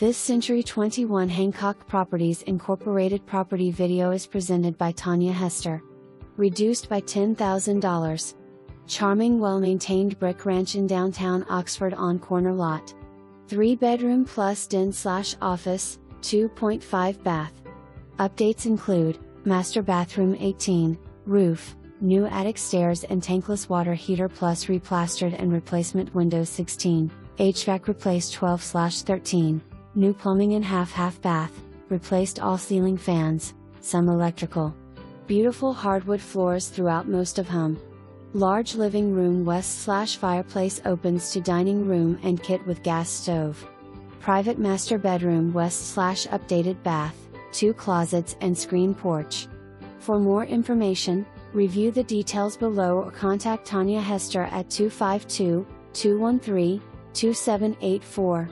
This Century 21 Hancock Properties Incorporated property video is presented by Tonya Hester. Reduced by $10,000. Charming, well-maintained brick ranch in downtown Oxford on corner lot. 3-bedroom plus den/office, 2.5 bath. Updates include master bathroom 18, roof, new attic stairs and tankless water heater plus re-plastered and replacement windows 16, HVAC replaced 12/13, new plumbing in half bath, replaced all ceiling fans, some electrical. Beautiful hardwood floors throughout most of home. Large living room west/fireplace opens to dining room and kit with gas stove. Private master bedroom west/updated bath, 2 closets and screen porch. For more information, review the details below or contact Tonya Hester at 252-213-2784.